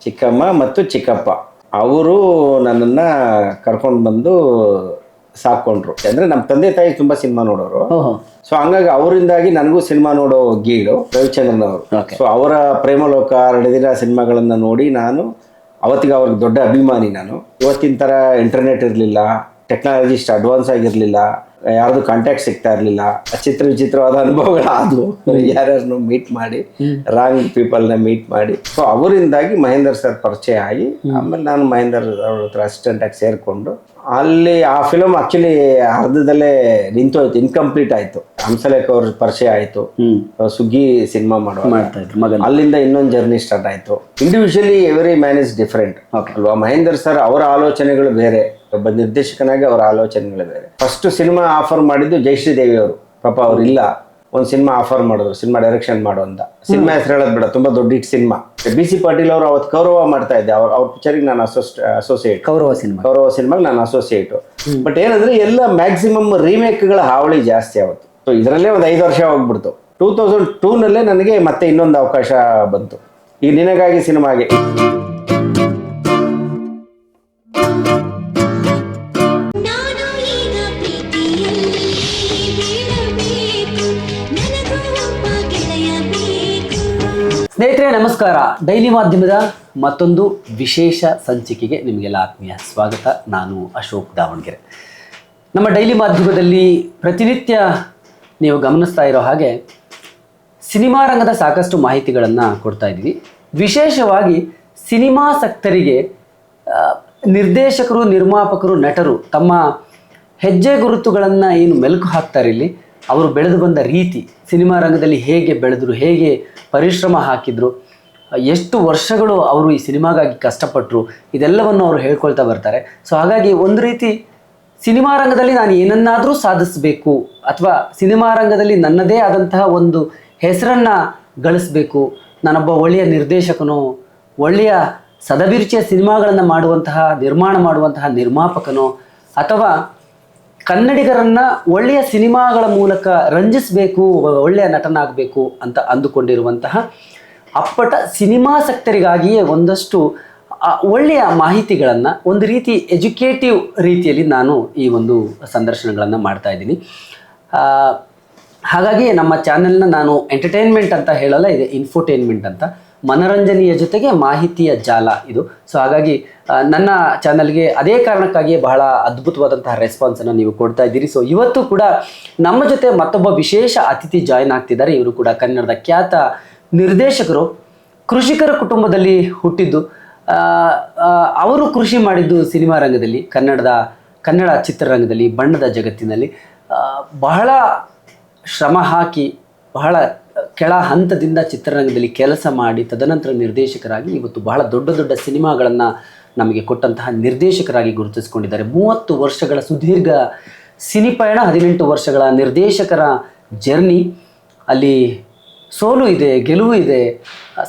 ಚಿಕ್ಕಮ್ಮ ಮತ್ತು ಚಿಕ್ಕಪ್ಪ ಅವರು ನನ್ನನ್ನು ಕರ್ಕೊಂಡು ಬಂದು ಸಾಕೊಂಡ್ರು. ಅಂದರೆ ನಮ್ಮ ತಂದೆ ತಾಯಿ ತುಂಬ ಸಿನಿಮಾ ನೋಡೋರು. ಸೊ ಹಂಗಾಗಿ ಅವರಿಂದಾಗಿ ನನಗೂ ಸಿನಿಮಾ ನೋಡೋ ಗೀಳು ರವಿಚಂದ್ರನ್ ಅವರು. ಸೊ ಅವರ ಪ್ರೇಮಲೋಕ, ಹರಡಿದಿರ ಸಿನಿಮಾಗಳನ್ನು ನೋಡಿ ನಾನು ಅವತ್ತಿಗೆ ಅವ್ರಿಗೆ ದೊಡ್ಡ ಅಭಿಮಾನಿ. ನಾನು ಇವತ್ತಿನ ಥರ ಇಂಟರ್ನೆಟ್ ಇರಲಿಲ್ಲ, ಟೆಕ್ನಾಲಜಿ ಇಷ್ಟು ಅಡ್ವಾನ್ಸ್ ಆಗಿರಲಿಲ್ಲ, ಯಾರ್ದು ಕಾಂಟ್ಯಾಕ್ಟ್ ಸಿಗ್ತಾ ಇರಲಿಲ್ಲ. ವಿಚಿತ್ರವಾದ ಅನುಭವಗಳಾದವು. ಯಾರ್ಯಾರನ್ನು ಮೀಟ್ ಮಾಡಿ, ರಾಂಗ್ ಪೀಪಲ್ನ ಮೀಟ್ ಮಾಡಿ. ಸೊ ಅವರಿಂದಾಗಿ ಮಹೇಂದರ್ ಸರ್ ಪರಿಚಯ ಆಗಿ ಆಮೇಲೆ ನಾನು ಮಹೇಂದರ್ ಅವ್ರ ಹತ್ರ ಅಸಿಸ್ಟೆಂಟಾಗಿ ಸೇರಿಕೊಂಡು ಅಲ್ಲಿ ಆ ಫಿಲಮ್ ಆಕ್ಚುಲಿ ಅರ್ಧದಲ್ಲೇ ನಿಂತೋಯ್ತು, ಇನ್ಕಂಪ್ಲೀಟ್ ಆಯಿತು. ಹಂಸಲೇಖ ಅವ್ರ ಪರಿಚಯ ಆಯಿತು, ಸುಗ್ಗಿ ಸಿನಿಮಾ ಮಾಡ್ತಾ ಇದ್ರು. ಅಲ್ಲಿಂದ ಇನ್ನೊಂದು ಜರ್ನಿ ಸ್ಟಾರ್ಟ್ ಆಯಿತು. Individually every man is different ಅಲ್ವಾ. ಮಹೇಂದರ್ ಸರ್ ಅವರ ಆಲೋಚನೆಗಳು ಬೇರೆ, ಒಬ್ಬ ನಿರ್ದೇಶಕನಾಗಿ ಅವರ ಆಲೋಚನೆಗಳು ಬೇರೆ. ಫಸ್ಟ್ ಸಿನಿಮಾ ಆಫರ್ ಮಾಡಿದ್ದು ಜಯಶ್ರೀ ದೇವಿ ಅವರು. ಪಾಪ ಅವ್ರು ಇಲ್ಲ, ಒಂದು ಸಿನಿಮಾ ಆಫರ್ ಮಾಡಿದ್ರು, ಸಿನಿಮಾ ಡೈರೆಕ್ಷನ್ ಮಾಡು ಅಂತ. ಸಿನಿಮಾ ಹೆಸರು ಹೇಳೋದು ಬೇಡ, ತುಂಬಾ ದೊಡ್ಡ ಹಿಟ್ ಸಿನಿಮಾ. BC ಪಾಟೀಲ್ ಅವರು ಅವತ್ತು ಕೌರವ ಮಾಡ್ತಾ ಇದ್ದೆ. ಅವ್ರ ಪಿಕ್ಚರ್ಗೆ ನಾನು ಅಸೋಸಿಯೇಟ್, ಕೌರವ ಸಿನಿಮಾಗೆ ನಾನು ಅಸೋಸಿಯೇಟ್. ಬಟ್ ಏನಂದ್ರೆ ಎಲ್ಲ ಮ್ಯಾಕ್ಸಿಮಮ್ ರೀಮೇಕ್ಗಳ ಹಾವಳಿ ಜಾಸ್ತಿ ಆವತ್ತು. ಸೊ ಇದರಲ್ಲೇ ಒಂದು 5 ವರ್ಷ ಹೋಗ್ಬಿಡ್ತು. 2002 ನನಗೆ ಮತ್ತೆ ಇನ್ನೊಂದು ಅವಕಾಶ ಬಂತು, ಈ ನಿನಗಾಗಿ ಸಿನಿಮಾಗೆ. ಸ್ನೇಹಿತರೆ ನಮಸ್ಕಾರ. ಡೈಲಿ ಮಾಧ್ಯಮದ ಮತ್ತೊಂದು ವಿಶೇಷ ಸಂಚಿಕೆಗೆ ನಿಮಗೆಲ್ಲ ಆತ್ಮೀಯ ಸ್ವಾಗತ. ನಾನು ಅಶೋಕ್ ದಾವಣಗೆರೆ. ನಮ್ಮ ಡೈಲಿ ಮಾಧ್ಯಮದಲ್ಲಿ ಪ್ರತಿನಿತ್ಯ ನೀವು ಗಮನಿಸ್ತಾ ಇರೋ ಹಾಗೆ ಸಿನಿಮಾ ರಂಗದ ಸಾಕಷ್ಟು ಮಾಹಿತಿಗಳನ್ನು ಕೊಡ್ತಾ ಇದ್ದೀವಿ. ವಿಶೇಷವಾಗಿ ಸಿನಿಮಾಸಕ್ತರಿಗೆ ನಿರ್ದೇಶಕರು, ನಿರ್ಮಾಪಕರು, ನಟರು ತಮ್ಮ ಹೆಜ್ಜೆ ಗುರುತುಗಳನ್ನು ಏನು ಮೆಲುಕು ಹಾಕ್ತಾರೆ ಇಲ್ಲಿ, ಅವರು ಬೆಳೆದು ಬಂದ ರೀತಿ, ಸಿನಿಮಾ ರಂಗದಲ್ಲಿ ಹೇಗೆ ಬೆಳೆದರು, ಹೇಗೆ ಪರಿಶ್ರಮ ಹಾಕಿದ್ರು, ಎಷ್ಟು ವರ್ಷಗಳು ಅವರು ಈ ಸಿನಿಮಾಗಾಗಿ ಕಷ್ಟಪಟ್ಟರು, ಇದೆಲ್ಲವನ್ನು ಅವರು ಹೇಳ್ಕೊಳ್ತಾ ಬರ್ತಾರೆ. ಸೊ ಹಾಗಾಗಿ ಒಂದು ರೀತಿ ಸಿನಿಮಾ ರಂಗದಲ್ಲಿ ನಾನು ಏನನ್ನಾದರೂ ಸಾಧಿಸಬೇಕು ಅಥವಾ ಸಿನಿಮಾ ರಂಗದಲ್ಲಿ ನನ್ನದೇ ಆದಂತಹ ಒಂದು ಹೆಸರನ್ನು ಗಳಿಸಬೇಕು, ನಾನೊಬ್ಬ ಒಳ್ಳೆಯ ನಿರ್ದೇಶಕನೋ, ಒಳ್ಳೆಯ ಸದಭಿರುಚಿಯ ಸಿನಿಮಾಗಳನ್ನು ನಿರ್ಮಾಣ ಮಾಡುವಂತಹ ನಿರ್ಮಾಪಕನೋ, ಅಥವಾ ಕನ್ನಡಿಗರನ್ನು ಒಳ್ಳೆಯ ಸಿನಿಮಾಗಳ ಮೂಲಕ ರಂಜಿಸಬೇಕು, ಒಳ್ಳೆಯ ನಟನಾಗಬೇಕು ಅಂತ ಅಂದುಕೊಂಡಿರುವಂತಹ ಅಪ್ಪಟ ಸಿನಿಮಾಸಕ್ತರಿಗಾಗಿಯೇ ಒಂದಷ್ಟು ಒಳ್ಳೆಯ ಮಾಹಿತಿಗಳನ್ನು ಒಂದು ರೀತಿ ಎಜುಕೇಟಿವ್ ರೀತಿಯಲ್ಲಿ ನಾನು ಈ ಒಂದು ಸಂದರ್ಶನಗಳನ್ನು ಮಾಡ್ತಾ ಇದ್ದೀನಿ. ಹಾಗಾಗಿ ನಮ್ಮ ಚಾನೆಲ್ನ ನಾನು ಎಂಟರ್ಟೈನ್ಮೆಂಟ್ ಅಂತ ಹೇಳಲ್ಲ, ಇದೆ ಇನ್ಫೋಟೈನ್ಮೆಂಟ್ ಅಂತ, ಮನರಂಜನೆಯ ಜೊತೆಗೆ ಮಾಹಿತಿಯ ಜಾಲ ಇದು. ಸೊ ಹಾಗಾಗಿ ನನ್ನ ಚಾನಲ್ಗೆ ಅದೇ ಕಾರಣಕ್ಕಾಗಿಯೇ ಬಹಳ ಅದ್ಭುತವಾದಂತಹ ರೆಸ್ಪಾನ್ಸನ್ನು ನೀವು ಕೊಡ್ತಾ ಇದ್ದೀರಿ. ಸೊ ಇವತ್ತು ಕೂಡ ನಮ್ಮ ಜೊತೆ ಮತ್ತೊಬ್ಬ ವಿಶೇಷ ಅತಿಥಿ ಜಾಯ್ನ್ ಆಗ್ತಿದ್ದಾರೆ. ಇವರು ಕೂಡ ಕನ್ನಡದ ಖ್ಯಾತ ನಿರ್ದೇಶಕರು, ಕೃಷಿಕರ ಕುಟುಂಬದಲ್ಲಿ ಹುಟ್ಟಿದ್ದು, ಅವರು ಕೃಷಿ ಮಾಡಿದ್ದು ಸಿನಿಮಾ ರಂಗದಲ್ಲಿ, ಕನ್ನಡ ಚಿತ್ರರಂಗದಲ್ಲಿ, ಬಣ್ಣದ ಜಗತ್ತಿನಲ್ಲಿ ಬಹಳ ಶ್ರಮ ಹಾಕಿ, ಬಹಳ ಕೆಳ ಹಂತದಿಂದ ಚಿತ್ರರಂಗದಲ್ಲಿ ಕೆಲಸ ಮಾಡಿ ತದನಂತರ ನಿರ್ದೇಶಕರಾಗಿ ಇವತ್ತು ಬಹಳ ದೊಡ್ಡ ದೊಡ್ಡ ಸಿನಿಮಾಗಳನ್ನು ನಮಗೆ ಕೊಟ್ಟಂತಹ ನಿರ್ದೇಶಕರಾಗಿ ಗುರುತಿಸಿಕೊಂಡಿದ್ದಾರೆ. 30 ವರ್ಷಗಳ ಸುದೀರ್ಘ ಸಿನಿಪಯಣ, 18 ವರ್ಷಗಳ ನಿರ್ದೇಶಕರ ಜರ್ನಿ. ಅಲ್ಲಿ ಸೋಲು ಇದೆ, ಗೆಲುವು ಇದೆ,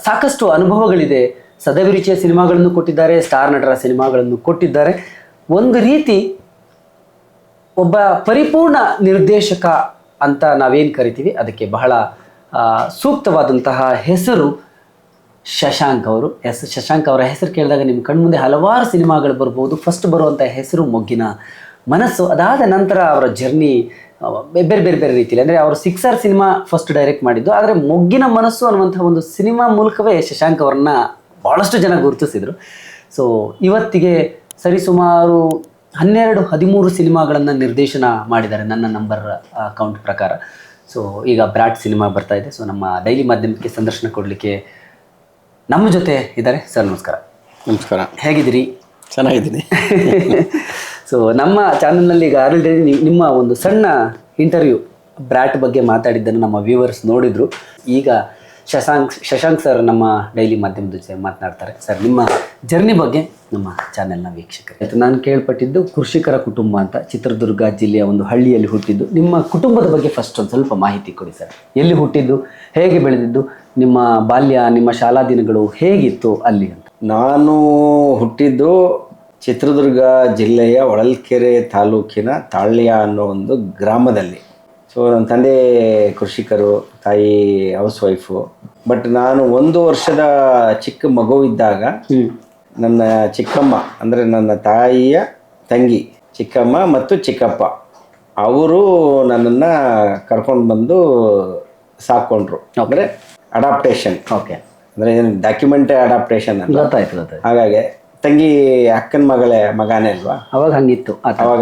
ಸಾಕಷ್ಟು ಅನುಭವಗಳಿದೆ. ಸದಭಿರುಚಿಯ ಸಿನಿಮಾಗಳನ್ನು ಕೊಟ್ಟಿದ್ದಾರೆ, ಸ್ಟಾರ್ ನಟರ ಸಿನಿಮಾಗಳನ್ನು ಕೊಟ್ಟಿದ್ದಾರೆ. ಒಂದು ರೀತಿ ಒಬ್ಬ ಪರಿಪೂರ್ಣ ನಿರ್ದೇಶಕ ಅಂತ ನಾವೇನು ಕರಿತೀವಿ ಅದಕ್ಕೆ ಬಹಳ ಸೂಕ್ತವಾದಂತಹ ಹೆಸರು ಶಶಾಂಕ್ ಅವರು. ಶಶಾಂಕ್ ಅವರ ಹೆಸರು ಕೇಳಿದಾಗ ನಿಮ್ಮ ಕಣ್ಮುಂದೆ ಹಲವಾರು ಸಿನಿಮಾಗಳು ಬರ್ಬೋದು. ಫಸ್ಟ್ ಬರುವಂಥ ಹೆಸರು ಮೊಗ್ಗಿನ ಮನಸ್ಸು. ಅದಾದ ನಂತರ ಅವರ ಜರ್ನಿ ಬೇರೆ ಬೇರೆ ಬೇರೆ ರೀತಿಯಲ್ಲಿ, ಅಂದರೆ ಅವರು 6R ಸಿನಿಮಾ ಫಸ್ಟ್ ಡೈರೆಕ್ಟ್ ಮಾಡಿದ್ದು, ಆದರೆ ಮೊಗ್ಗಿನ ಮನಸ್ಸು ಅನ್ನುವಂಥ ಒಂದು ಸಿನಿಮಾ ಮೂಲಕವೇ ಶಶಾಂಕ್ ಅವರನ್ನ ಭಾಳಷ್ಟು ಜನ ಗುರುತಿಸಿದರು. ಸೊ ಇವತ್ತಿಗೆ ಸರಿಸುಮಾರು 12-13 ಸಿನಿಮಾಗಳನ್ನು ನಿರ್ದೇಶನ ಮಾಡಿದ್ದಾರೆ ನನ್ನ ನಂಬರ್ ಕೌಂಟ್ ಪ್ರಕಾರ. ಸೊ ಈಗ ಬ್ರಾಟ್ ಸಿನಿಮಾ ಬರ್ತಾ ಇದೆ. ಸೊ ನಮ್ಮ ಡೈಲಿ ಮಾಧ್ಯಮಕ್ಕೆ ಸಂದರ್ಶನ ಕೊಡಲಿಕ್ಕೆ ನಮ್ಮ ಜೊತೆ ಇದ್ದಾರೆ. ಸರ್ ನಮಸ್ಕಾರ. ನಮಸ್ಕಾರ. ಹೇಗಿದ್ದೀರಿ? ಚೆನ್ನಾಗಿದ್ದೀನಿ. ಸೊ ನಮ್ಮ ಚಾನಲ್ನಲ್ಲಿ ಈಗ ಆಲ್ರೆಡಿ ನಿಮ್ಮ ಒಂದು ಸಣ್ಣ ಇಂಟರ್ವ್ಯೂ ಬ್ರಾಟ್ ಬಗ್ಗೆ ಮಾತಾಡಿದ್ದನ್ನು ನಮ್ಮ ವ್ಯೂವರ್ಸ್ ನೋಡಿದರು. ಈಗ ಶಶಾಂಕ್ ಸರ್ ನಮ್ಮ ಡೈಲಿ ಮಾಧ್ಯಮದ ಜೊತೆ ಮಾತನಾಡ್ತಾರೆ. ಸರ್, ನಿಮ್ಮ ಜರ್ನಿ ಬಗ್ಗೆ ನಮ್ಮ ಚಾನೆಲ್ನ ವೀಕ್ಷಕರು, ನಾನು ಕೇಳ್ಪಟ್ಟಿದ್ದು ಕೃಷಿಕರ ಕುಟುಂಬ ಅಂತ, ಚಿತ್ರದುರ್ಗ ಜಿಲ್ಲೆಯ ಒಂದು ಹಳ್ಳಿಯಲ್ಲಿ ಹುಟ್ಟಿದ್ದು. ನಿಮ್ಮ ಕುಟುಂಬದ ಬಗ್ಗೆ ಫಸ್ಟ್ ಒಂದು ಸ್ವಲ್ಪ ಮಾಹಿತಿ ಕೊಡಿ ಸರ್. ಎಲ್ಲಿ ಹುಟ್ಟಿದ್ದು, ಹೇಗೆ ಬೆಳೆದಿದ್ದು, ನಿಮ್ಮ ಬಾಲ್ಯ, ನಿಮ್ಮ ಶಾಲಾ ದಿನಗಳು ಹೇಗಿತ್ತು ಅಲ್ಲಿ ಅಂತ. ನಾನು ಹುಟ್ಟಿದ್ದು ಚಿತ್ರದುರ್ಗ ಜಿಲ್ಲೆಯ ಹೊಳಲ್ಕೆರೆ ತಾಲೂಕಿನ ತಾಳ್ಯ ಅನ್ನೋ ಒಂದು ಗ್ರಾಮದಲ್ಲಿ. ಸೊ ನನ್ನ ತಂದೆ ಕೃಷಿಕರು, ತಾಯಿ ಹೌಸ್ ವೈಫು. ಬಟ್ ನಾನು 1 ವರ್ಷದ ಚಿಕ್ಕ ಮಗು ಇದ್ದಾಗ ನನ್ನ ಚಿಕ್ಕಮ್ಮ, ಅಂದರೆ ನನ್ನ ತಾಯಿಯ ತಂಗಿ ಚಿಕ್ಕಮ್ಮ ಮತ್ತು ಚಿಕ್ಕಪ್ಪ ಅವರು ನನ್ನನ್ನು ಕರ್ಕೊಂಡು ಬಂದು ಸಾಕೊಂಡ್ರು. ಅಂದರೆ ಅಡಾಪ್ಟೇಷನ್. ಓಕೆ. ಅಂದರೆ ಡಾಕ್ಯುಮೆಂಟ್ ಅಡಾಪ್ಟೇಷನ್ ಅಂತ. ಗೊತ್ತಾಯ್ತು. ಹಾಗಾಗಿ ತಂಗಿ ಅಕ್ಕನ ಮಗನೇ ಅಲ್ವಾ, ಅವಾಗ ಹಂಗಿತ್ತು. ಅವಾಗ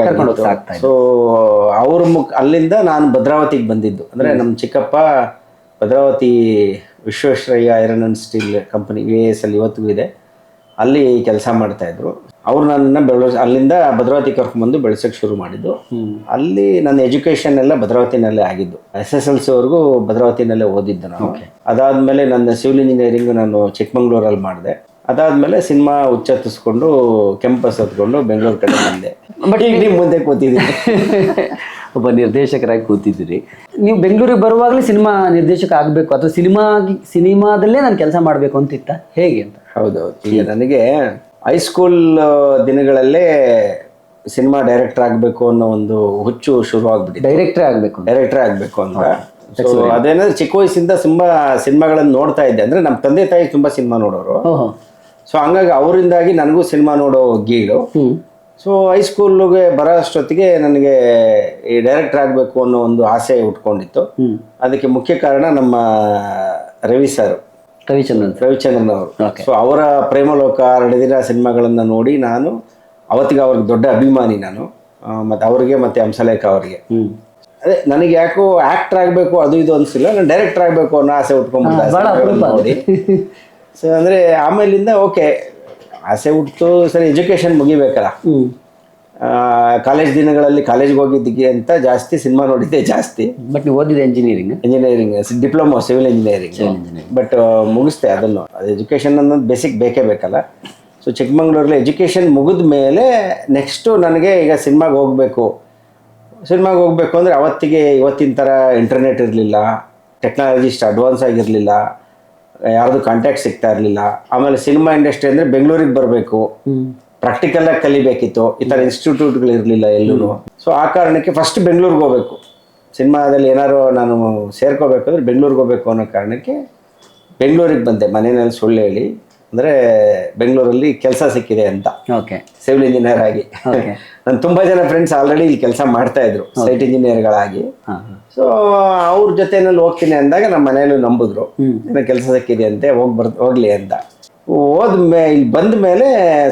ಸೊ ಅವ್ರ ಅಲ್ಲಿಂದ ನಾನು ಭದ್ರಾವತಿಗೆ ಬಂದಿದ್ದು. ಅಂದರೆ ನಮ್ಮ ಚಿಕ್ಕಪ್ಪ Bhadravati Visvesvaraya iron and steel company VIS ಅಲ್ಲಿ ಇವತ್ತಿಗೂ ಇದೆ, ಅಲ್ಲಿ ಕೆಲಸ ಮಾಡ್ತಾಯಿದ್ರು. ಅವ್ರು ನನ್ನನ್ನು ಅಲ್ಲಿಂದ ಭದ್ರಾವತಿ ಕರ್ಕೊಂಡ್ಬಂದು ಬೆಳೆಸೋಕ್ಕೆ ಶುರು ಮಾಡಿದ್ದು. ಅಲ್ಲಿ ನನ್ನ ಎಜುಕೇಷನ್ ಎಲ್ಲ ಭದ್ರಾವತಿನಲ್ಲೇ ಆಗಿದ್ದು. SSLC ವರೆಗೂ ಭದ್ರಾವತಿನಲ್ಲೇ ಓದಿದ್ದು ನಾನು. ಅದಾದಮೇಲೆ ನನ್ನ ಸಿವಿಲ್ ಇಂಜಿನಿಯರಿಂಗು ನಾನು ಚಿಕ್ಕಮಂಗ್ಳೂರಲ್ಲಿ ಮಾಡಿದೆ. ಅದಾದಮೇಲೆ ಸಿನಿಮಾ ಉಚ್ಚತ್ತಿಸ್ಕೊಂಡು ಕ್ಯಾಂಪಸ್ ಹತ್ಕೊಂಡು ಬೆಂಗಳೂರು ಕಡೆ ಬಂದೆ. ಬಟ್ ಈಗ ನೀವು ಮುಂದೆ ಕೂತಿದ್ದೀನಿ. ಒಬ್ಬ ನಿರ್ದೇಶಕರಾಗಿ ಕೂತಿದ್ದೀರಿ. ನೀವು ಬೆಂಗಳೂರಿಗೆ ಬರುವಾಗಲೇ ಸಿನಿಮಾ ನಿರ್ದೇಶಕ ಆಗಬೇಕು ಅಥವಾ ಸಿನಿಮಾದಲ್ಲೇ ನಾನು ಕೆಲಸ ಮಾಡಬೇಕು ಅಂತಿತ್ತ, ಹೇಗೆ ಅಂತ? ಹೌದೌದು. ಈಗ ನನಗೆ ಹೈಸ್ಕೂಲ್ ದಿನಗಳಲ್ಲೇ ಸಿನಿಮಾ ಡೈರೆಕ್ಟರ್ ಆಗಬೇಕು ಅನ್ನೋ ಒಂದು ಹುಚ್ಚು ಶುರುವಾಗ್ಬಿಟ್ಟು ಡೈರೆಕ್ಟರೇ ಆಗಬೇಕು ಅಂತ. ಸೊ ಅದೇನಂದ್ರೆ ಚಿಕ್ಕ ವಯಸ್ಸಿಂದ ತುಂಬ ಸಿನಿಮಾಗಳನ್ನು ನೋಡ್ತಾ ಇದ್ದೆ. ಅಂದರೆ ನಮ್ಮ ತಂದೆ ತಾಯಿ ತುಂಬ ಸಿನಿಮಾ ನೋಡೋರು. ಸೊ ಹಂಗಾಗಿ ಅವರಿಂದಾಗಿ ನನಗೂ ಸಿನಿಮಾ ನೋಡೋ ಗೀಳು. ಸೊ ಹೈಸ್ಕೂಲ್ಗೆ ಬರೋ ಅಷ್ಟೊತ್ತಿಗೆ ನನಗೆ ಈ ಡೈರೆಕ್ಟರ್ ಆಗಬೇಕು ಅನ್ನೋ ಒಂದು ಆಸೆ ಉಟ್ಕೊಂಡಿತ್ತು. ಅದಕ್ಕೆ ಮುಖ್ಯ ಕಾರಣ ನಮ್ಮ ರವಿಚಂದ್ರನ್ ಅವರು. ಸೊ ಅವರ ಪ್ರೇಮಲೋಕ, ಹರಡಿದಿರ ಸಿನಿಮಾಗಳನ್ನು ನೋಡಿ ನಾನು ಅವತ್ತಿಗೆ ಅವ್ರಿಗೆ ದೊಡ್ಡ ಅಭಿಮಾನಿ ನಾನು. ಮತ್ತು ಅವ್ರಿಗೆ ಮತ್ತು ಹಂಸಲೇಖ ಅವರಿಗೆ ಅದೇ ನನಗೆ ಯಾಕೋ ಆ್ಯಕ್ಟರ್ ಆಗಬೇಕು ಅದು ಇದು ಅನಿಸಿಲ್ಲ, ನಾನು ಡೈರೆಕ್ಟರ್ ಆಗಬೇಕು ಅನ್ನೋ ಆಸೆ ಉಟ್ಕೊಂಡ್ಬಿಟ್ಟೆ ನೋಡಿ. ಸೊ ಅಂದರೆ ಆಮೇಲಿಂದ ಓಕೆ ಆಸೆ ಹುಟ್ಟಿತು. ಸರಿ, ಎಜುಕೇಷನ್ ಮುಗಿಬೇಕಲ್ಲ. ಕಾಲೇಜ್ ದಿನಗಳಲ್ಲಿ ಕಾಲೇಜ್ಗೆ ಹೋಗಿದ್ದಕ್ಕೆ ಅಂತ ಜಾಸ್ತಿ ಸಿನಿಮಾ ನೋಡಿದ್ದೆ ಜಾಸ್ತಿ. ಬಟ್ ನೀವು ಓದಿದೆ engineering diploma civil engineering. But ಮುಗಿಸ್ತೆ ಅದನ್ನು. ಅದು ಎಜುಕೇಷನ್ ಅನ್ನೋದು ಬೇಸಿಕ್ ಬೇಕೇ ಬೇಕಲ್ಲ. ಸೊ ಚಿಕ್ಕಮಂಗ್ಳೂರಲ್ಲಿ ಎಜುಕೇಷನ್ ಮುಗಿದ ಮೇಲೆ ನೆಕ್ಸ್ಟು ನನಗೆ ಈಗ ಸಿನಿಮಾಗೆ ಹೋಗಬೇಕು ಅಂದರೆ ಅವತ್ತಿಗೆ ಇವತ್ತಿನ ಥರ ಇಂಟರ್ನೆಟ್ ಇರಲಿಲ್ಲ, ಟೆಕ್ನಾಲಜಿ ಇಷ್ಟು ಅಡ್ವಾನ್ಸ್ ಆಗಿರಲಿಲ್ಲ, ಯಾರ್ದು ಕಾಂಟ್ಯಾಕ್ಟ್ ಸಿಗ್ತಾ ಇರಲಿಲ್ಲ. ಆಮೇಲೆ ಸಿನಿಮಾ ಇಂಡಸ್ಟ್ರಿ ಅಂದರೆ ಬೆಂಗಳೂರಿಗೆ ಬರಬೇಕು, ಪ್ರಾಕ್ಟಿಕಲಾಗಿ ಕಲಿಬೇಕಿತ್ತು. ಈ ಥರ ಇನ್ಸ್ಟಿಟ್ಯೂಟ್ಗಳು ಇರಲಿಲ್ಲ ಎಲ್ಲೂ. ಸೊ ಆ ಕಾರಣಕ್ಕೆ ಫಸ್ಟ್ ಬೆಂಗಳೂರಿಗೆ ಹೋಗಬೇಕು, ಸಿನಿಮಾದಲ್ಲಿ ಏನಾದ್ರು ನಾನು ಸೇರ್ಕೋಬೇಕಂದ್ರೆ ಬೆಂಗಳೂರಿಗೆ ಹೋಗಬೇಕು ಅನ್ನೋ ಕಾರಣಕ್ಕೆ ಬೆಂಗಳೂರಿಗೆ ಬಂದೆ. ಮನೆಯಲ್ಲಿ ಸುಳ್ಳು ಹೇಳಿ, ಅಂದರೆ ಬೆಂಗಳೂರಲ್ಲಿ ಕೆಲಸ ಸಿಕ್ಕಿದೆ ಅಂತ. ಸಿವಿಲ್ ಇಂಜಿನಿಯರ್ ಆಗಿ ನಾನು ತುಂಬ ಜನ ಫ್ರೆಂಡ್ಸ್ ಆಲ್ರೆಡಿ ಇಲ್ಲಿ ಕೆಲಸ ಮಾಡ್ತಾಯಿದ್ರು ಸೈಟ್ ಇಂಜಿನಿಯರ್ಗಳಾಗಿ. ಸೊ ಅವ್ರ ಜೊತೆನಲ್ಲಿ ಹೋಗ್ತೀನಿ ಅಂದಾಗ ನಮ್ಮ ಮನೆಯಲ್ಲೂ ನಂಬಿದ್ರು, ಏನೋ ಕೆಲಸ ಸಿಕ್ಕಿದೆ ಅಂತೆ, ಹೋಗ್ಲಿ ಅಂತ. ಇಲ್ಲಿ ಬಂದ ಮೇಲೆ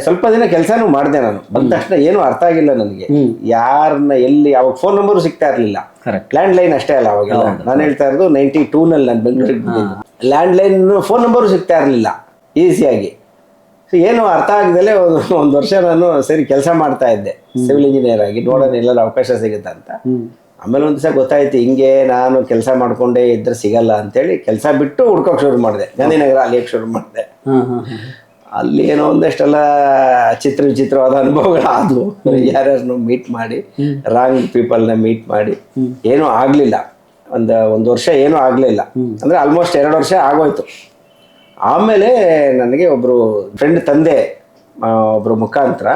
ಸ್ವಲ್ಪ ದಿನ ಕೆಲಸನೂ ಮಾಡಿದೆ ನಾನು. ಬಂದ ತಕ್ಷಣ ಏನೂ ಅರ್ಥ ಆಗಿಲ್ಲ ನನಗೆ, ಯಾರನ್ನ ಎಲ್ಲಿ, ಅವಾಗ ಫೋನ್ ನಂಬರು ಸಿಗ್ತಾ ಇರಲಿಲ್ಲ. ಲ್ಯಾಂಡ್ ಲೈನ್ ಅಷ್ಟೇ ಅಲ್ಲ ಅವಾಗೆಲ್ಲ. ನಾನು ಹೇಳ್ತಾ ಇರೋದು 92ನಲ್ಲಿ ನಾನು ಬೆಂಗಳೂರಿಗೆ ಬಂದಿದ್ದು. ಲ್ಯಾಂಡ್ ಲೈನ್ ಫೋನ್ ನಂಬರು ಸಿಗ್ತಾ ಇರಲಿಲ್ಲ ಈಸಿಯಾಗಿ. ಸೊ ಏನು ಅರ್ಥ ಆಗದಲ್ಲೇ ಒಂದು ವರ್ಷ ನಾನು ಸರಿ ಕೆಲಸ ಮಾಡ್ತಾ ಇದ್ದೆ ಸಿವಿಲ್ ಇಂಜಿನಿಯರ್ ಆಗಿ, ನೋಡೋಣ ಎಲ್ಲರೂ ಅವಕಾಶ ಸಿಗುತ್ತೆ ಅಂತ. ಆಮೇಲೆ ಒಂದು ದಿವಸ ಗೊತ್ತಾಯ್ತು ಹಿಂಗೆ ನಾನು ಕೆಲಸ ಮಾಡ್ಕೊಂಡೇ ಇದ್ರೆ ಸಿಗಲ್ಲ ಅಂತೇಳಿ ಕೆಲಸ ಬಿಟ್ಟು ಹುಡ್ಕೋಕೆ ಶುರು ಮಾಡಿದೆ. ಗಾಂಧಿನಗರ ಅಲ್ಲಿಯಕ್ಕೆ ಶುರು ಮಾಡಿದೆ. ಅಲ್ಲಿ ಏನೋ ಒಂದಷ್ಟೆಲ್ಲ ವಿಚಿತ್ರವಾದ ಅನುಭವಗಳಾದವು. ಯಾರ್ಯಾರನ್ನು ಮೀಟ್ ಮಾಡಿ, ರಾಂಗ್ ಪೀಪಲ್ನ ಮೀಟ್ ಮಾಡಿ, ಏನೂ ಆಗಲಿಲ್ಲ. ಒಂದು ವರ್ಷ ಏನೂ ಆಗಲಿಲ್ಲ, ಅಂದರೆ ಆಲ್ಮೋಸ್ಟ್ 2 ವರ್ಷ ಆಗೋಯ್ತು. ಆಮೇಲೆ ನನಗೆ ಒಬ್ಬರು ಫ್ರೆಂಡ್ ತಂದೆ ಒಬ್ಬರು ಮುಖಾಂತರ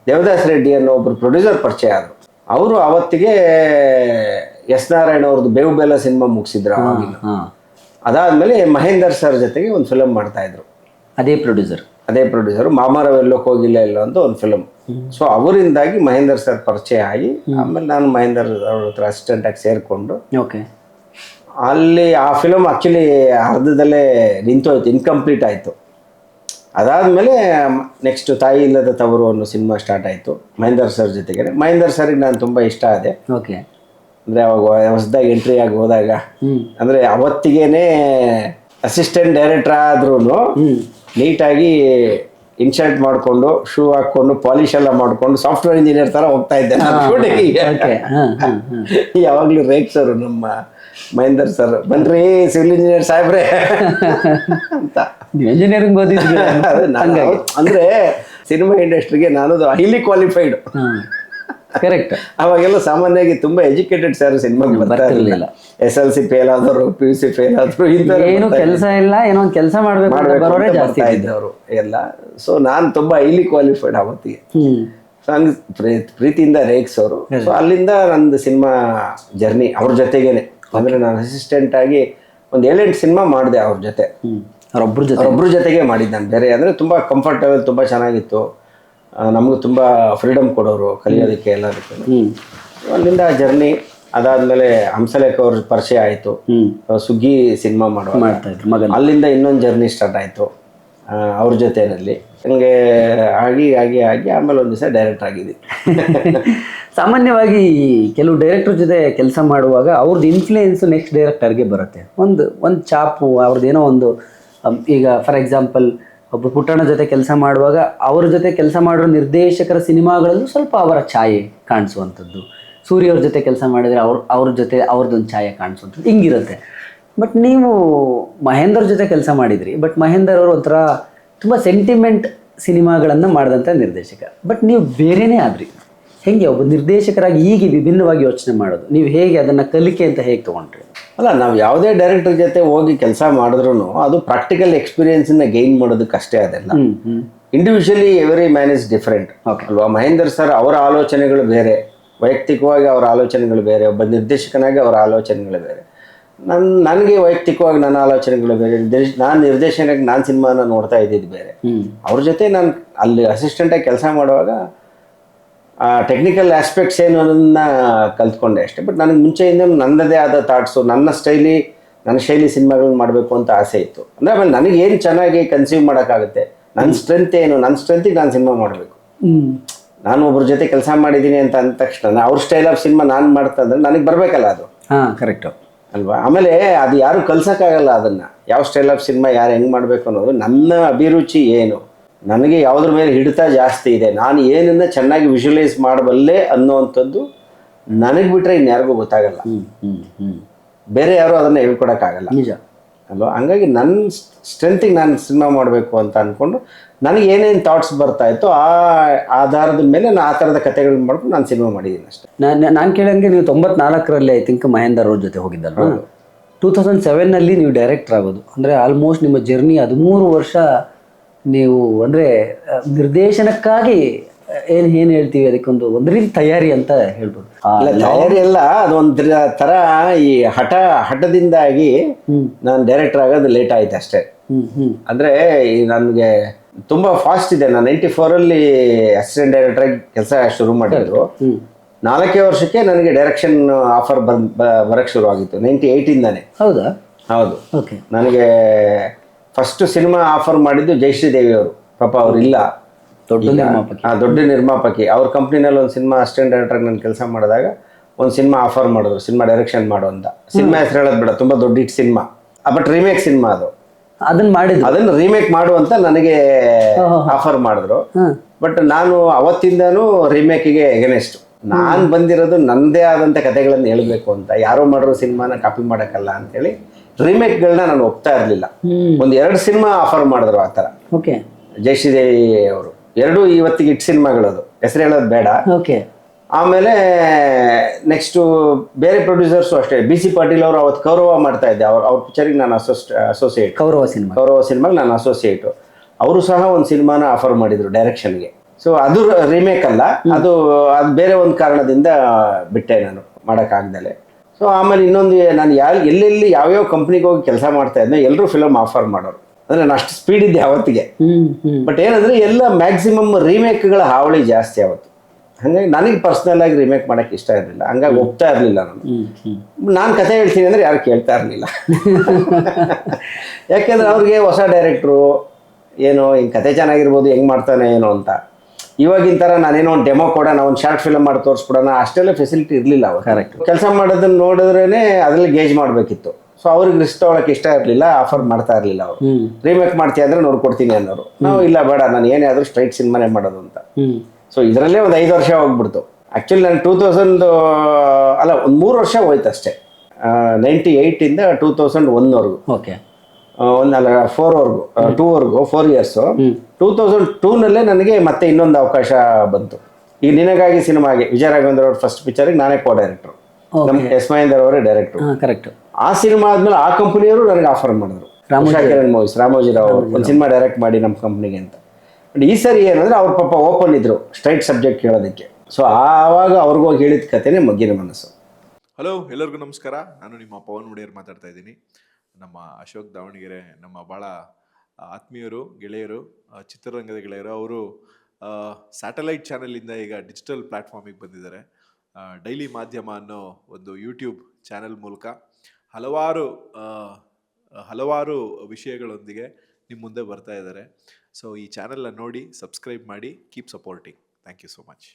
ದೇವದಾಸ್ ರೆಡ್ಡಿ ಅನ್ನೋ ಒಬ್ಬರು ಪ್ರೊಡ್ಯೂಸರ್ ಪರಿಚಯ ಆದರು. ಅವರು ಅವತ್ತಿಗೆ ಎಸ್ ನಾರಾಯಣ ಅವ್ರದ್ದು ಬೇವು ಬೆಲ್ಲ ಸಿನಿಮಾ ಮುಗಿಸಿದ್ರು ಅವಾಗಿನ. ಅದಾದಮೇಲೆ ಮಹೇಂದರ್ ಸರ್ ಜೊತೆಗೆ ಒಂದು ಫಿಲಮ್ ಮಾಡ್ತಾಯಿದ್ರು. ಅದೇ ಪ್ರೊಡ್ಯೂಸರು ಮಾಮಾರವೆಲ್ಲೋಕೆ ಹೋಗಿಲ್ಲ ಎಲ್ಲೋ ಅಂತ ಒಂದು ಫಿಲಮ್. ಸೊ ಅವರಿಂದಾಗಿ ಮಹೇಂದರ್ ಸರ್ ಪರಿಚಯ ಆಗಿ ಆಮೇಲೆ ನಾನು ಮಹೇಂದರ್ ಅವ್ರ ಹತ್ರ ಅಸಿಸ್ಟೆಂಟಾಗಿ ಸೇರಿಕೊಂಡು ಅಲ್ಲಿ ಆ ಫಿಲಮ್ ಆ್ಯಕ್ಚುಲಿ ಅರ್ಧದಲ್ಲೇ ನಿಂತೋಯ್ತು, ಇನ್ಕಂಪ್ಲೀಟ್ ಆಯಿತು. ಅದಾದಮೇಲೆ ನೆಕ್ಸ್ಟ್ ತಾಯಿ ಇಲ್ಲದ ತವರು ಅನ್ನೋ ಸಿನಿಮಾ ಸ್ಟಾರ್ಟ್ ಆಯಿತು ಮಹೇಂದರ್ ಸರ್ ಜೊತೆಗೆ. ಮಹೇಂದರ್ ಸರ್ಗೆ ನಾನು ತುಂಬ ಇಷ್ಟ ಆದೆ. ಅಂದರೆ ಅವಾಗ ಹೊಸದಾಗಿ ಎಂಟ್ರಿ ಆಗಿ ಹೋದಾಗ, ಅಂದರೆ ಅವತ್ತಿಗೇನೆ ಅಸಿಸ್ಟೆಂಟ್ ಡೈರೆಕ್ಟರ್ ಆದ್ರೂ ನೀಟಾಗಿ ಇನ್ಶರ್ಟ್ ಮಾಡಿಕೊಂಡು, ಶೂ ಹಾಕ್ಕೊಂಡು, ಪಾಲಿಶ್ ಎಲ್ಲ ಮಾಡಿಕೊಂಡು ಸಾಫ್ಟ್ವೇರ್ ಇಂಜಿನಿಯರ್ ಥರ ಹೋಗ್ತಾ ಇದ್ದೆ ಯಾವಾಗಲೂ ರೇಗ್ಸರು ನಮ್ಮ ಮಹೇಂದರ್ ಸರ್, ಬನ್ರಿ ಸಿವಿಲ್ ಇಂಜಿನಿಯರ್ ಸಾಹೇಬ್ರೆ ಅಂತ. ಇಂಜಿನಿಯರಿಂಗ್ ಓದಿದ್ವಿ ಅಂದರೆ ಸಿನಿಮಾ ಇಂಡಸ್ಟ್ರಿಗೆ ನಾನು ಹೈಲಿ ಕ್ವಾಲಿಫೈಡ್. ಕರೆಕ್ಟ್. ಅವಾಗೆಲ್ಲ ಸಾಮಾನ್ಯವಾಗಿ ತುಂಬಾ ಎಜುಕೇಟೆಡ್ ಸರ್ ಸಿನಿಮಾಗೆ ಬರ್ತಾ ಇರಲಿಲ್ಲ. SLC ಫೇಲ್ ಆದವರು, PUC ಫೇಲ್ ಆದ್ರು, ಏನು ಕೆಲಸ ಇಲ್ಲ, ಏನೋ ಒಂದು ಕೆಲಸ ಮಾಡಬೇಕು ಜಾಸ್ತಿ ಇದ್ದವರು ಎಲ್ಲ. ಸೊ ನಾನು ತುಂಬಾ ಹೈಲಿ ಕ್ವಾಲಿಫೈಡ್ ಅವತ್ತಿಗೆ. ಸೊ ಹಂಗೆ ಪ್ರೀತಿಯಿಂದ ರೇಗ್ಸೋರು. ಸೊ ಅಲ್ಲಿಂದ ನಂದು ಸಿನಿಮಾ ಜರ್ನಿ ಅವ್ರ ಜೊತೆಗೇನೆ. ಅಂದರೆ ನಾನು ಅಸಿಸ್ಟೆಂಟ್ ಆಗಿ ಒಂದು 7-8 ಸಿನಿಮಾ ಮಾಡಿದೆ ಅವ್ರ ಜೊತೆ. ಅವರೊಬ್ಬರ ಜೊತೆಗೆ ಮಾಡಿದ್ದು ನಾನು. ಬೇರೆ ಅಂದರೆ ತುಂಬ ಕಂಫರ್ಟಬಲ್, ತುಂಬ ಚೆನ್ನಾಗಿತ್ತು. ನಮಗೂ ತುಂಬ ಫ್ರೀಡಮ್ ಕೊಡೋರು ಕಲಿಯೋದಕ್ಕೆ ಎಲ್ಲದಕ್ಕೂ. ಅಲ್ಲಿಂದ ಜರ್ನಿ ಅದಾದಮೇಲೆ ಹಂಸಲೇಖ ಅವ್ರ ಪರಿಚಯ ಆಯಿತು. ಸುಗ್ಗಿ ಸಿನಿಮಾ ಮಾಡುವ ಅಲ್ಲಿಂದ ಇನ್ನೊಂದು ಜರ್ನಿ ಸ್ಟಾರ್ಟ್ ಆಯಿತು ಅವ್ರ ಜೊತೆಯಲ್ಲಿ. ನನಗೆ ಆಗಿ ಆಮೇಲೆ ಒಂದು ದಿವಸ ಡೈರೆಕ್ಟ್ ಆಗಿದ್ದೆ. ಸಾಮಾನ್ಯವಾಗಿ ಕೆಲವು ಡೈರೆಕ್ಟರ್ ಜೊತೆ ಕೆಲಸ ಮಾಡುವಾಗ ಅವ್ರದ್ದು ಇನ್ಫ್ಲೂಯೆನ್ಸು ನೆಕ್ಸ್ಟ್ ಡೈರೆಕ್ಟರ್ಗೆ ಬರುತ್ತೆ. ಒಂದು ಚಾಪು ಅವ್ರದ್ದೇನೋ ಒಂದು, ಈಗ ಫಾರ್ ಎಕ್ಸಾಂಪಲ್ ಒಬ್ಬ ಪುಟ್ಟಣ್ಣ ಜೊತೆ ಕೆಲಸ ಮಾಡುವಾಗ ಅವ್ರ ಜೊತೆ ಕೆಲಸ ಮಾಡೋ ನಿರ್ದೇಶಕರ ಸಿನಿಮಾಗಳಲ್ಲೂ ಸ್ವಲ್ಪ ಅವರ ಛಾಯೆ ಕಾಣಿಸುವಂಥದ್ದು. ಸೂರ್ಯ ಅವ್ರ ಜೊತೆ ಕೆಲಸ ಮಾಡಿದರೆ ಅವ್ರ ಜೊತೆ ಅವ್ರದ್ದೊಂದು ಛಾಯೆ ಕಾಣಿಸುವಂಥದ್ದು ಹಿಂಗಿರುತ್ತೆ. ಬಟ್ ನೀವು ಮಹೇಂದರ್ ಜೊತೆ ಕೆಲಸ ಮಾಡಿದ್ರಿ. ಬಟ್ ಮಹೇಂದರ್ ಅವರು ಒಂಥರ ತುಂಬ ಸೆಂಟಿಮೆಂಟ್ ಸಿನಿಮಾಗಳನ್ನು ಮಾಡಿದಂಥ ನಿರ್ದೇಶಕ. ಬಟ್ ನೀವು ಬೇರೆಯೇ ಆದ್ರಿ. ಹೇಗೆ ಒಬ್ಬ ನಿರ್ದೇಶಕರಾಗಿ ಹೀಗೆ ವಿಭಿನ್ನವಾಗಿ ಯೋಚನೆ ಮಾಡೋದು, ನೀವು ಹೇಗೆ ಅದನ್ನು ಕಲಿಕೆ ಅಂತ ಹೇಗೆ ತೊಗೊಂಡ್ರಿ? ಅಲ್ಲ, ನಾವು ಯಾವುದೇ ಡೈರೆಕ್ಟರ್ ಜೊತೆ ಹೋಗಿ ಕೆಲಸ ಮಾಡಿದ್ರು ಅದು ಪ್ರಾಕ್ಟಿಕಲ್ ಎಕ್ಸ್ಪೀರಿಯನ್ಸನ್ನ ಗೈನ್ ಮಾಡೋದಕ್ಕೆ ಅಷ್ಟೇ. ಅದೆಲ್ಲ individually every man is different ಅಲ್ವಾ. ಮಹೇಂದರ್ ಸರ್ ಅವರ ಆಲೋಚನೆಗಳು ಬೇರೆ, ವೈಯಕ್ತಿಕವಾಗಿ ಅವರ ಆಲೋಚನೆಗಳು ಬೇರೆ, ಒಬ್ಬ ನಿರ್ದೇಶಕನಾಗಿ ಅವರ ಆಲೋಚನೆಗಳು ಬೇರೆ. ನನಗೆ ವೈಯಕ್ತಿಕವಾಗಿ ನನ್ನ ಆಲೋಚನೆಗಳು ಬೇರೆ, ನಾನು ನಿರ್ದೇಶಕನಾಗಿ ನಾನು ಸಿನಿಮಾನ ನೋಡ್ತಾ ಇದ್ದಿದ್ದು ಬೇರೆ. ಅವ್ರ ಜೊತೆ ನಾನು ಅಲ್ಲಿ ಅಸಿಸ್ಟೆಂಟಾಗಿ ಕೆಲಸ ಮಾಡುವಾಗ ಟೆಕ್ನಿಕಲ್ ಆಸ್ಪೆಕ್ಟ್ಸ್ ಏನು ಅನ್ನೋದನ್ನ ಕಲ್ತ್ಕೊಂಡೆ ಅಷ್ಟೇ. ಬಟ್ ನನಗೆ ಮುಂಚೆಯಿಂದ ನನ್ನದೇ ಆದ ಥಾಟ್ಸು, ನನ್ನ ಶೈಲಿ ಸಿನಿಮಾಗಳನ್ನ ಮಾಡಬೇಕು ಅಂತ ಆಸೆ ಇತ್ತು. ಅಂದರೆ ಆಮೇಲೆ ನನಗೆ ಏನು ಚೆನ್ನಾಗಿ ಕನ್ಸ್ಯೂಮ್ ಮಾಡೋಕ್ಕಾಗುತ್ತೆ, ನನ್ನ ಸ್ಟ್ರೆಂತ್ ಏನು, ನನ್ನ ಸ್ಟ್ರೆಂತಿಗೆ ನಾನು ಸಿನಿಮಾ ಮಾಡಬೇಕು. ನಾನು ಒಬ್ಬರ ಜೊತೆ ಕೆಲಸ ಮಾಡಿದ್ದೀನಿ ಅಂತ ಅಂದ ತಕ್ಷಣ ಅವ್ರ ಸ್ಟೈಲ್ ಆಫ್ ಸಿನಿಮಾ ನಾನು ಮಾಡ್ತಾ ಅಂದರೆ ನನಗೆ ಬರಬೇಕಲ್ಲ ಅದು. ಕರೆಕ್ಟು ಅಲ್ವಾ. ಆಮೇಲೆ ಅದು ಯಾರು ಕಲ್ಸೋಕ್ಕಾಗಲ್ಲ ಅದನ್ನು, ಯಾವ ಸ್ಟೈಲ್ ಆಫ್ ಸಿನಿಮಾ ಯಾರು ಹೆಂಗೆ ಮಾಡಬೇಕು ಅನ್ನೋದು. ನನ್ನ ಅಭಿರುಚಿ ಏನು, ನನಗೆ ಯಾವುದ್ರ ಮೇಲೆ ಹಿಡಿತ ಜಾಸ್ತಿ ಇದೆ, ನಾನು ಏನನ್ನ ಚೆನ್ನಾಗಿ ವಿಜುವಲೈಸ್ ಮಾಡಬಲ್ಲೆ ಅನ್ನೋವಂಥದ್ದು ನನಗೆ ಬಿಟ್ಟರೆ ಇನ್ಯಾರಿಗೂ ಗೊತ್ತಾಗಲ್ಲ. ಬೇರೆ ಯಾರು ಅದನ್ನು ಹೇಳ್ಕೊಡೋಕ್ಕಾಗಲ್ಲ. ನಿಜ ಅಲ್ವಾ. ಹಂಗಾಗಿ ನನ್ನ ಸ್ಟ್ರೆಂತಿಗೆ ನಾನು ಸಿನಿಮಾ ಮಾಡಬೇಕು ಅಂತ ಅಂದ್ಕೊಂಡು ನನಗೆ ಏನೇನು ಥಾಟ್ಸ್ ಬರ್ತಾ ಇತ್ತು ಆ ಆಧಾರದ ಮೇಲೆ ನಾನು ಆ ಥರದ ಕಥೆಗಳನ್ನ ಮಾಡ್ಕೊಂಡು ನಾನು ಸಿನಿಮಾ ಮಾಡಿದ್ದೀನಿ ಅಷ್ಟೇ. ನಾನು ಕೇಳಂಗೆ ನೀವು 94ರಲ್ಲಿ ಐ ಥಿಂಕ್ ಮಹೇಂದರ್ ಅವ್ರ ಜೊತೆ ಹೋಗಿದ್ದಲ್ಲ. 2007ನಲ್ಲಿ ನೀವು ಡೈರೆಕ್ಟರ್ ಆಗೋದು ಅಂದರೆ ಆಲ್ಮೋಸ್ಟ್ ನಿಮ್ಮ ಜರ್ನಿ 13 ವರ್ಷ ನೀವು ಅಂದರೆ ನಿರ್ದೇಶನಕ್ಕಾಗಿ ಏನು ಹೇಳ್ತೀವಿ ಅದಕ್ಕೊಂದು ಒಂದು ರೀತಿ ತಯಾರಿ ಅಂತ ಹೇಳ್ಬೋದು. ತಯಾರಿ ಎಲ್ಲ ಅದೊಂದು ಥರ ಈ ಹಠದಿಂದಾಗಿ ನಾನು ಡೈರೆಕ್ಟರ್ ಆಗೋದು ಲೇಟ್ ಆಯ್ತು ಅಷ್ಟೇ. ಅಂದರೆ ನನಗೆ ತುಂಬ ಫಾಸ್ಟ್ ಇದೆ. ನಾನು 94ರಲ್ಲಿ ಅಸಿಸ್ಟೆಂಟ್ ಡೈರೆಕ್ಟರ್ ಆಗಿ ಕೆಲಸ ಶುರು ಮಾಡಿದ್ರು. 4 ವರ್ಷಕ್ಕೆ ನನಗೆ ಡೈರೆಕ್ಷನ್ ಆಫರ್ ಬರಕ್ಕೆ ಶುರು ಆಗಿತ್ತು. 98ಇಂದಾನೆ. ಹೌದಾ? ಹೌದು. ಓಕೆ. ನನಗೆ ಫಸ್ಟ್ ಸಿನಿಮಾ ಆಫರ್ ಮಾಡಿದ್ದು ಜಯಶ್ರೀದೇವಿ ಅವರು. ಪಾಪ ಅವ್ರಿಲ್ಲ, ದೊಡ್ಡ ನಿರ್ಮಾಪಕಿ. ಅವ್ರ ಕಂಪ್ನಿನಲ್ಲಿ ಒಂದು ಸಿನಿಮಾ ಅಸಿಸ್ಟೆಂಟ್ ಡೈರೆಕ್ಟರ್ ನಾನು ಕೆಲಸ ಮಾಡಿದಾಗ ಒಂದು ಸಿನಿಮಾ ಆಫರ್ ಮಾಡಿದ್ರು, ಸಿನಿಮಾ ಡೈರೆಕ್ಷನ್ ಮಾಡು ಅಂತ. ಸಿನಿಮಾ ಹೆಸರು ಹೇಳೋದು ಬೇಡ, ತುಂಬ ದೊಡ್ಡ hit cinema. But remake cinema ಅದು. ಅದನ್ನು ರೀಮೇಕ್ ಮಾಡು ಅಂತ ನನಗೆ ಆಫರ್ ಮಾಡಿದ್ರು. ಬಟ್ ನಾನು ಅವತ್ತಿಂದನೂ ರೀಮೇಕಿಗೆ ಎಗನೆಸ್ಟ್. ನಾನು ಬಂದಿರೋದು ನನ್ನದೇ ಆದಂಥ ಕಥೆಗಳನ್ನು ಹೇಳಬೇಕು ಅಂತ, ಯಾರೋ ಮಾಡಿರೋ ಸಿನಿಮಾನ ಕಾಪಿ ಮಾಡೋಕ್ಕಲ್ಲ ಅಂತೇಳಿ ರೀಮೇಕ್ಗಳನ್ನ ನಾನು ಒಪ್ತಾ ಇರಲಿಲ್ಲ. ಒಂದು 2 ಸಿನಿಮಾ ಆಫರ್ ಮಾಡಿದ್ರು ಆ ಥರ. ಓಕೆ. ಜಯಶ್ರೀದೇವಿ ಅವರು 2 ಇವತ್ತಿಗೆ ಹಿಟ್ ಸಿನಿಮಾಗಳದು, ಹೆಸರು ಹೇಳೋದು ಬೇಡ. ಓಕೆ. ಆಮೇಲೆ ನೆಕ್ಸ್ಟು ಬೇರೆ ಪ್ರೊಡ್ಯೂಸರ್ಸು ಅಷ್ಟೇ. BC ಪಾಟೀಲ್ ಅವರು ಅವತ್ತು ಕೌರವ ಮಾಡ್ತಾ ಇದ್ದೆ, ಅವ್ರ ಪಿಕ್ಚರಿಗೆ ನಾನು ಅಸೋಸಿಯೇಟ್. ಕೌರವ ಸಿನಿಮಾಗೆ ನಾನು ಅಸೋಸಿಯೇಟು. ಅವರು ಸಹ ಒಂದು ಸಿನಿಮಾನ ಆಫರ್ ಮಾಡಿದರು ಡೈರೆಕ್ಷನ್ಗೆ. ಸೊ ಅದು ರೀಮೇಕ್ ಅಲ್ಲ, ಅದು ಬೇರೆ ಒಂದು ಕಾರಣದಿಂದ ಬಿಟ್ಟೆ ನಾನು ಮಾಡೋಕ್ಕಾಗ್ದಲೆ. ಸೊ ಆಮೇಲೆ ಇನ್ನೊಂದು, ನಾನು ಎಲ್ಲೆಲ್ಲಿ ಯಾವ್ಯಾವ ಕಂಪ್ನಿಗೆ ಹೋಗಿ ಕೆಲಸ ಮಾಡ್ತಾ ಇದ್ದೆ ಎಲ್ಲರೂ ಫಿಲಮ್ ಆಫರ್ ಮಾಡೋರು. ಅಂದರೆ ನಾನು ಅಷ್ಟು ಸ್ಪೀಡ್ ಇದ್ದೆ ಅವತ್ತಿಗೆ. ಬಟ್ ಏನಂದರೆ ಎಲ್ಲ ಮ್ಯಾಕ್ಸಿಮಮ್ ರೀಮೇಕ್ಗಳ ಹಾವಳಿ ಜಾಸ್ತಿ ಅವತ್ತು. ಹಾಗಾಗಿ ನನಗೆ ಪರ್ಸ್ನಲ್ ಆಗಿ ರೀಮೇಕ್ ಮಾಡೋಕ್ಕೆ ಇಷ್ಟ ಇರಲಿಲ್ಲ. ಹಂಗಾಗಿ ಒಪ್ತಾ ಇರಲಿಲ್ಲ ನಾನು ಕಥೆ ಹೇಳ್ತೀನಿ ಅಂದರೆ ಯಾರು ಕೇಳ್ತಾ ಇರಲಿಲ್ಲ. ಯಾಕೆಂದರೆ ಅವ್ರಿಗೆ ಹೊಸ ಡೈರೆಕ್ಟ್ರು ಏನೋ ಹಿಂಗೆ ಕತೆ ಚೆನ್ನಾಗಿರ್ಬೋದು, ಹೆಂಗೆ ಮಾಡ್ತಾನೆ ಏನೋ ಅಂತ. ಇವಾಗಿನ ಥರ ನಾನೇನೋ ಒಂದು ಡೆಮೋ ಕೊಡೋಣ, ಒಂದು ಶಾರ್ಟ್ ಫಿಲಮ್ ಮಾಡಿ ತೋರಿಸ್ಬಿಡೋಣ ಅಷ್ಟೆಲ್ಲ ಫೆಸಿಲಿಟಿ ಇರಲಿಲ್ಲ ಅವಾಗ. ಕರೆಕ್ಟ್. ಕೆಲಸ ಮಾಡೋದನ್ನು ನೋಡಿದ್ರೇ ಅದರಲ್ಲಿ ಗೇಜ್ ಮಾಡಬೇಕಿತ್ತು. ಸೊ ಅವ್ರಿಗೆ ರಿಸ್ಕ್ ತೊಗೊಳಕ್ಕೆ ಇಷ್ಟ ಇರಲಿಲ್ಲ, ಆಫರ್ ಮಾಡ್ತಾ ಇರಲಿಲ್ಲ ಅವರು. ರೀಮೇಕ್ ಮಾಡ್ತೀಯ ಅಂದರೆ ನೋಡ್ಕೊಡ್ತೀನಿ ಅನ್ನೋರು. ನಾವು ಇಲ್ಲ ಬೇಡ, ನಾನು ಏನೇ ಆದರೂ ಸ್ಟ್ರೈಟ್ ಸಿನಿಮಾನೇ ಮಾಡೋದು ಅಂತ. ಸೊ ಇದರಲ್ಲೇ ಒಂದು 5 ವರ್ಷ ಹೋಗ್ಬಿಡ್ತು. ಆ್ಯಕ್ಚುಲಿ ನಾನು 2000 ಅಲ್ಲ ಒಂದು 3 ವರ್ಷ ಹೋಯ್ತು ಅಷ್ಟೇ. 98ಇಂದ 2001ವರೆಗೂ. ಓಕೆ. 4 ಇಯರ್ಸು. 2002ನಲ್ಲೇ ನನಗೆ ಮತ್ತೆ ಇನ್ನೊಂದು ಅವಕಾಶ ಬಂತು. ಈಗ ನಿನಗಾಗಿ ಸಿನಿಮಾಗೆ ವಿಜಯ ರಾಘವೇಂದ್ರ ಅವ್ರ ಫಸ್ಟ್ ಪಿಕ್ಚರಿಗೆ ನಾನೇ ಕೋ ಡೈರೆಕ್ಟ್ರು, ನಮ್ಮ ಎಸ್ ಮಹೇಂದರ್ ಅವರೇ ಡೈರೆಕ್ಟ್ರು. ಕರೆಕ್ಟ್. ಆ ಸಿನಿಮಾ ಆದ್ಮೇಲೆ ಆ ಕಂಪನಿಯವರು ನನಗೆ ಆಫರ್ ಮಾಡಿದ್ರು. ರಾಮೋಜಿರಾವ್ ಒಂದು ಸಿನಿಮಾ ಡೈರೆಕ್ಟ್ ಮಾಡಿ ನಮ್ಮ ಕಂಪ್ನಿಗೆ ಅಂತ. ಬಟ್ ಈ ಸರಿ ಏನಂದರೆ ಅವ್ರ ಪಾಪ ಓಪನ್ ಇದ್ರು ಸ್ಟ್ರೈಟ್ ಸಬ್ಜೆಕ್ಟ್ ಕೇಳೋದಕ್ಕೆ. ಸೊ ಆವಾಗ ಅವ್ರಿಗೂ ಹೇಳಿದ ಕಥೆನೇ ಮಗ್ಗಿನ ಮನಸ್ಸು. ಹಲೋ, ಎಲ್ಲರಿಗೂ ನಮಸ್ಕಾರ. ನಾನು ನಿಮ್ಮ ಪವನ್ ಮುಡಿಯರ್ ಮಾತಾಡ್ತಾ ಇದ್ದೀನಿ. ನಮ್ಮ ಅಶೋಕ್ ದಾವಣಗೆರೆ ನಮ್ಮ ಭಾಳ ಆತ್ಮೀಯರು, ಗೆಳೆಯರು, ಚಿತ್ರರಂಗದ ಗೆಳೆಯರು. ಅವರು ಸ್ಯಾಟಲೈಟ್ ಚಾನಲಿಂದ ಈಗ ಡಿಜಿಟಲ್ ಪ್ಲ್ಯಾಟ್ಫಾರ್ಮಿಗೆ ಬಂದಿದ್ದಾರೆ. ಡೈಲಿ ಮಾಧ್ಯಮ ಅನ್ನೋ ಒಂದು ಯೂಟ್ಯೂಬ್ ಚಾನೆಲ್ ಮೂಲಕ ಹಲವಾರು ವಿಷಯಗಳೊಂದಿಗೆ ನಿಮ್ಮ ಮುಂದೆ ಬರ್ತಾ ಇದ್ದಾರೆ. ಸೊ ಈ ಚಾನೆಲ್ನ ನೋಡಿ, ಸಬ್ಸ್ಕ್ರೈಬ್ ಮಾಡಿ, keep supporting. Thank you so much.